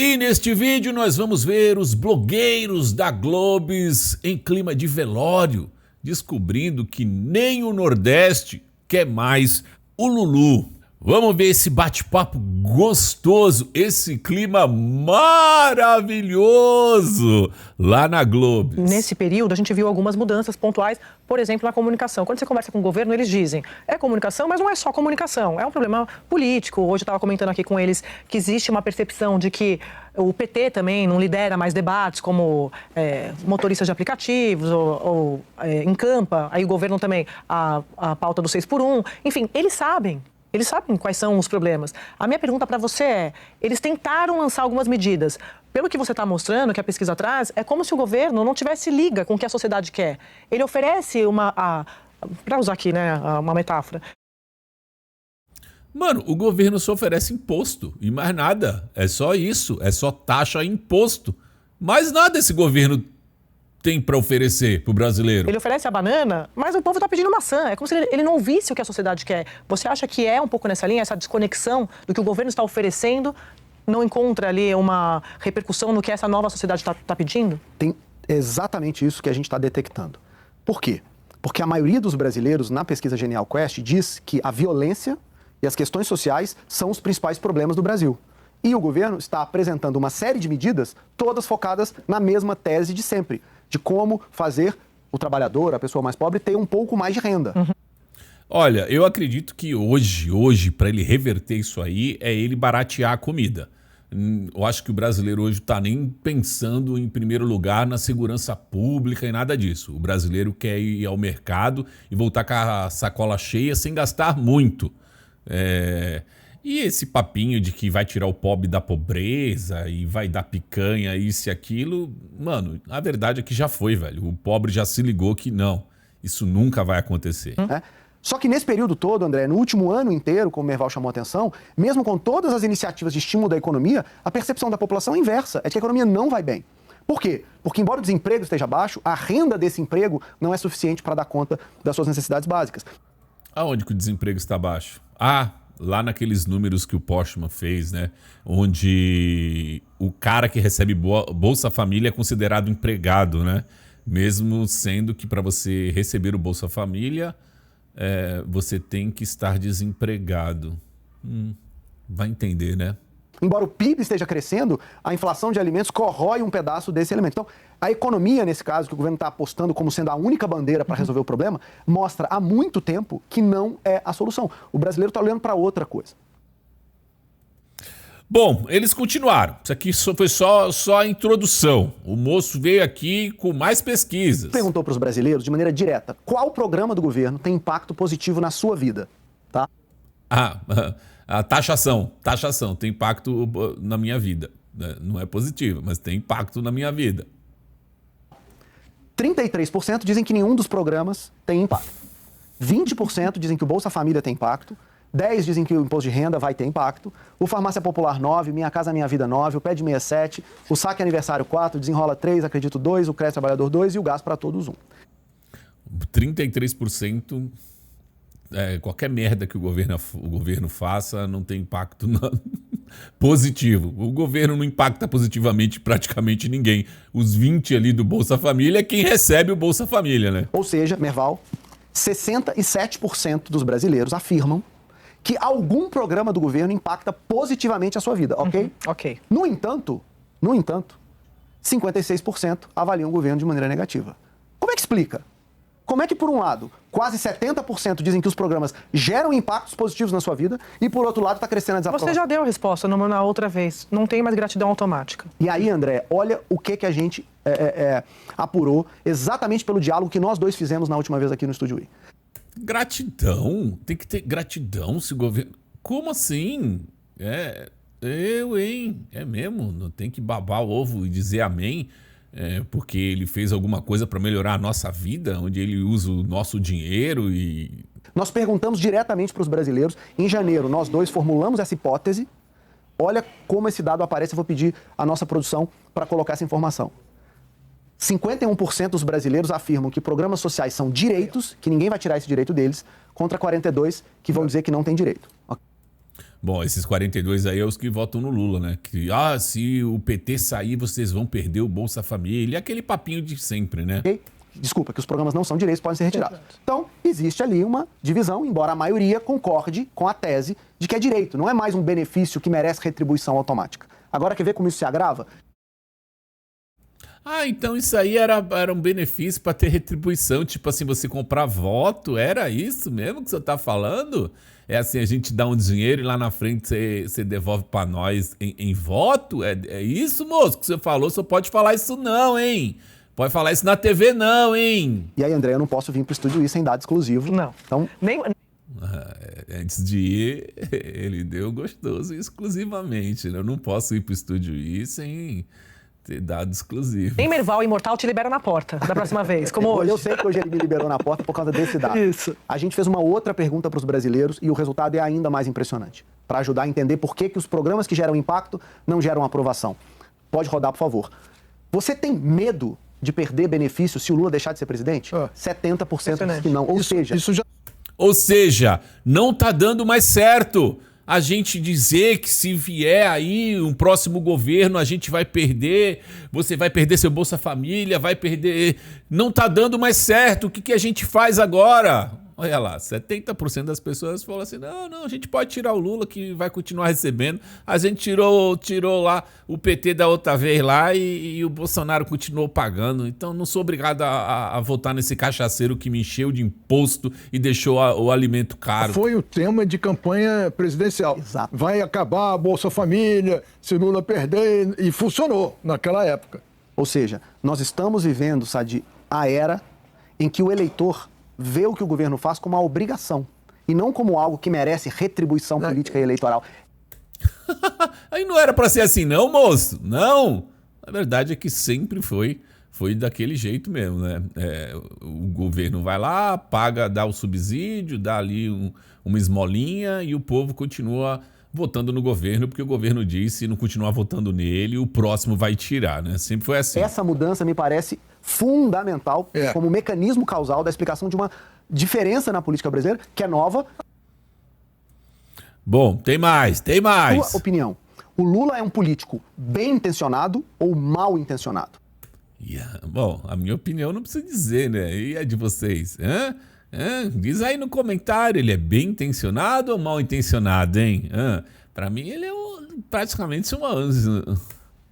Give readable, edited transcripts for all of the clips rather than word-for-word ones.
E neste vídeo nós vamos ver os blogueiros da Globes em clima de velório, descobrindo que nem o Nordeste quer mais o Lulu. Vamos ver esse bate-papo gostoso, esse clima maravilhoso lá na Globes. Nesse período, a gente viu algumas mudanças pontuais, por exemplo, na comunicação. Quando você conversa com o governo, eles dizem, é comunicação, mas não é só comunicação, é um problema político. Hoje eu estava comentando aqui com eles que existe uma percepção de que o PT também não lidera mais debates como motoristas de aplicativos ou encampa, aí o governo também, a pauta do 6x1. Enfim, eles sabem quais são os problemas. A minha pergunta para você é, eles tentaram lançar algumas medidas. Pelo que você está mostrando, que a pesquisa traz, é como se o governo não tivesse liga com o que a sociedade quer. Ele oferece para usar aqui, né, uma metáfora. Mano, o governo só oferece imposto e mais nada. É só isso, é só taxa e imposto. Mais nada esse governo tem para oferecer pro brasileiro. Ele oferece a banana, mas o povo está pedindo maçã. É como se ele não visse o que a sociedade quer. Você acha que é um pouco nessa linha, essa desconexão do que o governo está oferecendo, não encontra ali uma repercussão no que essa nova sociedade está pedindo? Tem exatamente isso que a gente está detectando. Por quê? Porque a maioria dos brasileiros, na pesquisa Genial Quest, diz que a violência e as questões sociais são os principais problemas do Brasil. E o governo está apresentando uma série de medidas, todas focadas na mesma tese de sempre, de como fazer o trabalhador, a pessoa mais pobre, ter um pouco mais de renda. Olha, eu acredito que hoje, para ele reverter isso aí, é ele baratear a comida. Eu acho que o brasileiro hoje está nem pensando, em primeiro lugar, na segurança pública e nada disso. O brasileiro quer ir ao mercado e voltar com a sacola cheia sem gastar muito. E esse papinho de que vai tirar o pobre da pobreza e vai dar picanha, isso e aquilo, mano, a verdade é que já foi, velho. O pobre já se ligou que não, isso nunca vai acontecer. Só que nesse período todo, André, no último ano inteiro, como o Merval chamou a atenção, mesmo com todas as iniciativas de estímulo da economia, a percepção da população é inversa, é de que a economia não vai bem. Por quê? Porque embora o desemprego esteja baixo, a renda desse emprego não é suficiente para dar conta das suas necessidades básicas. Aonde que o desemprego está baixo? Lá naqueles números que o Postman fez, né? Onde o cara que recebe Bolsa Família é considerado empregado, né? Mesmo sendo que para você receber o Bolsa Família, você tem que estar desempregado. Vai entender, né? Embora o PIB esteja crescendo, a inflação de alimentos corrói um pedaço desse elemento. Então, a economia, nesse caso, que o governo está apostando como sendo a única bandeira para resolver o problema, mostra há muito tempo que não é a solução. O brasileiro está olhando para outra coisa. Bom, eles continuaram. Isso aqui foi só a introdução. O moço veio aqui com mais pesquisas. Perguntou para os brasileiros, de maneira direta, qual programa do governo tem impacto positivo na sua vida? Tá? A taxação tem impacto na minha vida. Não é positiva, mas tem impacto na minha vida. 33% dizem que nenhum dos programas tem impacto. 20% dizem que o Bolsa Família tem impacto. 10% dizem que o imposto de renda vai ter impacto. O Farmácia Popular 9%, Minha Casa Minha Vida 9%, o PED 67%, o Saque Aniversário 4%, Desenrola 3%, Acredito 2%, o Crédito Trabalhador 2% e o Gás para Todos 1%. 33%... qualquer merda que o governo faça não tem impacto positivo. O governo não impacta positivamente praticamente ninguém. Os 20 ali do Bolsa Família é quem recebe o Bolsa Família, né? Ou seja, Merval, 67% dos brasileiros afirmam que algum programa do governo impacta positivamente a sua vida, ok? Ok. No entanto, 56% avaliam o governo de maneira negativa. Como é que explica? Como é que, por um lado, quase 70% dizem que os programas geram impactos positivos na sua vida e, por outro lado, está crescendo a desaprovação? Você já deu a resposta na outra vez. Não tem mais gratidão automática. E aí, André, olha o que a gente apurou exatamente pelo diálogo que nós dois fizemos na última vez aqui no Estúdio I. Gratidão? Tem que ter gratidão se o governo... Como assim? É mesmo? Não tem que babar o ovo e dizer amém? Porque ele fez alguma coisa para melhorar a nossa vida, onde ele usa o nosso dinheiro e... Nós perguntamos diretamente para os brasileiros. Em janeiro, nós dois formulamos essa hipótese. Olha como esse dado aparece, eu vou pedir a nossa produção para colocar essa informação. 51% dos brasileiros afirmam que programas sociais são direitos, que ninguém vai tirar esse direito deles, contra 42% que vão dizer que não tem direito. Bom, esses 42 aí é os que votam no Lula, né? Que, se o PT sair, vocês vão perder o Bolsa Família. E aquele papinho de sempre, né? Desculpa, que os programas não são direitos, podem ser retirados. Então, existe ali uma divisão, embora a maioria concorde com a tese de que é direito, não é mais um benefício que merece retribuição automática. Agora, quer ver como isso se agrava? Então isso aí era um benefício para ter retribuição, tipo assim, você comprar voto, era isso mesmo que você tá falando? É assim, a gente dá um dinheiro e lá na frente você devolve para nós em voto? É isso, moço, que você falou? Só pode falar isso não, hein? Pode falar isso na TV não, hein? E aí, André, eu não posso vir pro estúdio isso sem dado exclusivo. Não. Então, antes de ir, ele deu gostoso exclusivamente, né? Eu não posso ir pro estúdio ir sem ter dado exclusivo. Nem Merval Imortal te libera na porta da próxima vez, como hoje. Eu sei que hoje ele me liberou na porta por causa desse dado. Isso. A gente fez uma outra pergunta para os brasileiros e o resultado é ainda mais impressionante, para ajudar a entender por que os programas que geram impacto não geram aprovação. Pode rodar, por favor. Você tem medo de perder benefício se o Lula deixar de ser presidente? 70% diz que não. Ou seja, não tá dando mais certo a gente dizer que se vier aí um próximo governo a gente vai perder, você vai perder seu Bolsa Família, vai perder... Não tá dando mais certo, o que a gente faz agora? Olha lá, 70% das pessoas falam assim, não, a gente pode tirar o Lula que vai continuar recebendo. A gente tirou lá o PT da outra vez lá e o Bolsonaro continuou pagando. Então não sou obrigado a votar nesse cachaceiro que me encheu de imposto e deixou o alimento caro. Foi o tema de campanha presidencial. Exato. Vai acabar a Bolsa Família, se Lula perder, e funcionou naquela época. Ou seja, nós estamos vivendo, Sadi, a era em que o eleitor vê o que o governo faz como uma obrigação e não como algo que merece retribuição política e eleitoral. Aí não era pra ser assim não, moço? Não! A verdade é que sempre foi daquele jeito mesmo, né? O governo vai lá, paga, dá o subsídio, dá ali uma esmolinha e o povo continua votando no governo porque o governo disse, se não continuar votando nele, o próximo vai tirar, né? Sempre foi assim. Essa mudança me parece fundamental como mecanismo causal da explicação de uma diferença na política brasileira, que é nova. Bom, tem mais. Sua opinião, o Lula é um político bem intencionado ou mal intencionado? Bom, a minha opinião não precisa dizer, né? E a de vocês? Diz aí no comentário, ele é bem intencionado ou mal intencionado, hein? Pra mim ele é praticamente uma ânsia.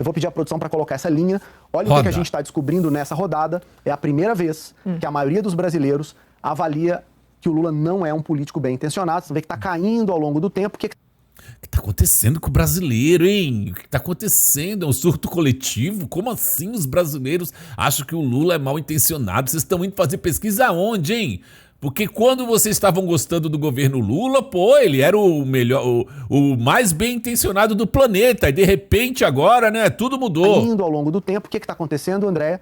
Eu vou pedir à produção para colocar essa linha. Olha o que a gente está descobrindo nessa rodada. É a primeira vez que a maioria dos brasileiros avalia que o Lula não é um político bem intencionado. Você vê que está caindo ao longo do tempo. O que está acontecendo com o brasileiro, hein? O que está acontecendo? É um surto coletivo? Como assim os brasileiros acham que o Lula é mal intencionado? Vocês estão indo fazer pesquisa aonde, hein? Porque quando vocês estavam gostando do governo Lula, ele era o melhor, o mais bem intencionado do planeta. E de repente agora, né, tudo mudou. Indo ao longo do tempo, o que está acontecendo, André?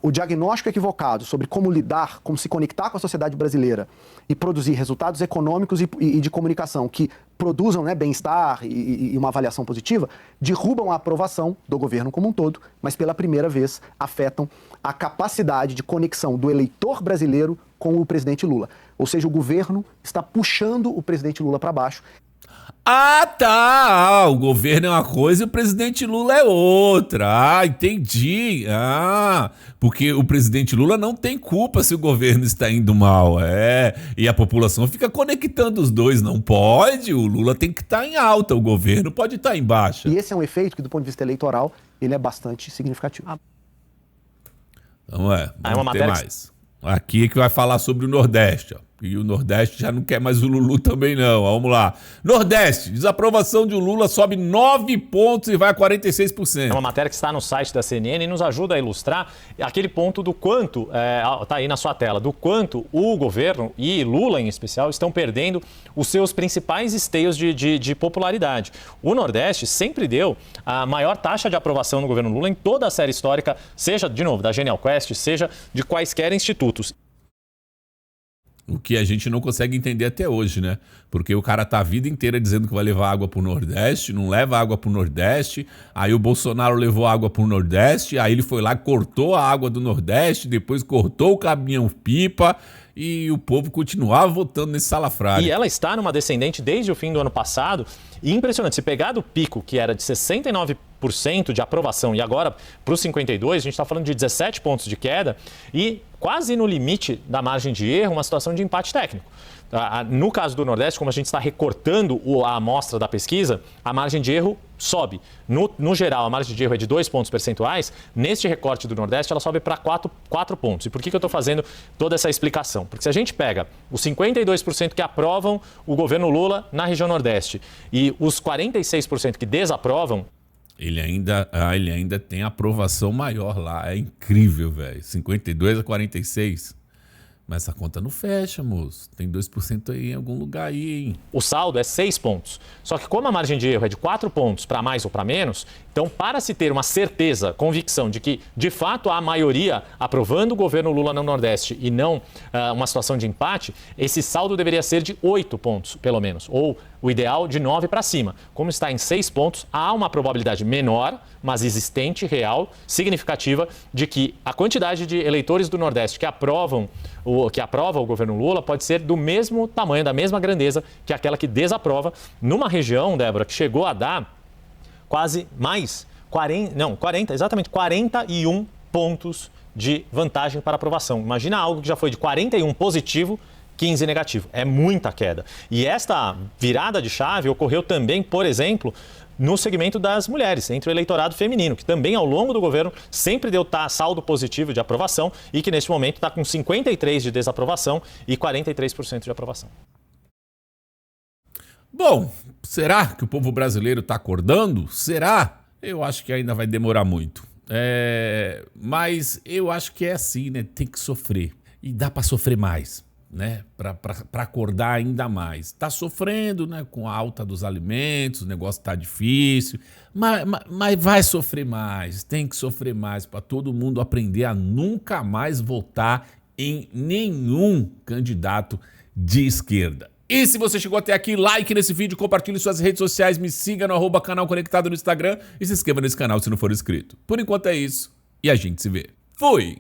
O diagnóstico equivocado sobre como lidar, como se conectar com a sociedade brasileira e produzir resultados econômicos e de comunicação que produzam, né, bem-estar e uma avaliação positiva, derrubam a aprovação do governo como um todo, mas pela primeira vez afetam a capacidade de conexão do eleitor brasileiro com o presidente Lula. Ou seja, o governo está puxando o presidente Lula para baixo. Tá! O governo é uma coisa e o presidente Lula é outra. Entendi. Porque o presidente Lula não tem culpa se o governo está indo mal. E a população fica conectando os dois. Não pode. O Lula tem que estar em alta, o governo pode estar em baixa. E esse é um efeito que, do ponto de vista eleitoral, ele é bastante significativo. Então vamos ter mais. Aqui que vai falar sobre o Nordeste, ó. E o Nordeste já não quer mais o Lulu também não. Vamos lá. Nordeste, desaprovação de Lula sobe 9 pontos e vai a 46%. É uma matéria que está no site da CNN e nos ajuda a ilustrar aquele ponto do quanto, tá aí na sua tela, do quanto o governo e Lula em especial estão perdendo os seus principais esteios de popularidade. O Nordeste sempre deu a maior taxa de aprovação no governo Lula em toda a série histórica, seja, de novo, da Genial Quest, seja de quaisquer institutos. O que a gente não consegue entender até hoje, né? Porque o cara tá a vida inteira dizendo que vai levar água pro Nordeste, não leva água pro Nordeste, aí o Bolsonaro levou água pro Nordeste, aí ele foi lá, cortou a água do Nordeste, depois cortou o caminhão-pipa e o povo continuava votando nesse salafrário. E ela está numa descendente desde o fim do ano passado. E impressionante, se pegar do pico, que era de 69% de aprovação, e agora para os 52%, a gente está falando de 17 pontos de queda e quase no limite da margem de erro, uma situação de empate técnico. No caso do Nordeste, como a gente está recortando a amostra da pesquisa, a margem de erro sobe. No geral, a margem de erro é de 2 pontos percentuais. Neste recorte do Nordeste, ela sobe para 4 pontos. E por que eu estou fazendo toda essa explicação? Porque se a gente pega os 52% que aprovam o governo Lula na região Nordeste e os 46% que desaprovam, ele ainda tem aprovação maior lá. É incrível, velho. 52 a 46. Mas essa conta não fecha, moço. Tem 2% aí em algum lugar aí, hein? O saldo é 6 pontos. Só que como a margem de erro é de 4 pontos para mais ou para menos, então para se ter uma certeza, convicção de que de fato há a maioria aprovando o governo Lula no Nordeste e não uma situação de empate, esse saldo deveria ser de 8 pontos, pelo menos. Ou o ideal de 9 para cima. Como está em 6 pontos, há uma probabilidade menor, mas existente, real, significativa, de que a quantidade de eleitores do Nordeste que aprova o governo Lula pode ser do mesmo tamanho, da mesma grandeza que aquela que desaprova, numa região, Débora, que chegou a dar quase mais 41 pontos de vantagem para aprovação. Imagina algo que já foi de 41 positivo, 15 negativo. É muita queda. E esta virada de chave ocorreu também, por exemplo, no segmento das mulheres, entre o eleitorado feminino, que também ao longo do governo sempre deu saldo positivo de aprovação e que neste momento está com 53% de desaprovação e 43% de aprovação. Bom, será que o povo brasileiro está acordando? Será? Eu acho que ainda vai demorar muito. Mas eu acho que é assim, né? Tem que sofrer. E dá para sofrer mais, né? Para acordar ainda mais. Tá sofrendo, né? Com a alta dos alimentos, o negócio tá difícil, mas vai sofrer mais, tem que sofrer mais para todo mundo aprender a nunca mais votar em nenhum candidato de esquerda. E se você chegou até aqui, like nesse vídeo, compartilhe suas redes sociais, me siga no @canal Conectado no Instagram e se inscreva nesse canal se não for inscrito. Por enquanto é isso e a gente se vê. Fui!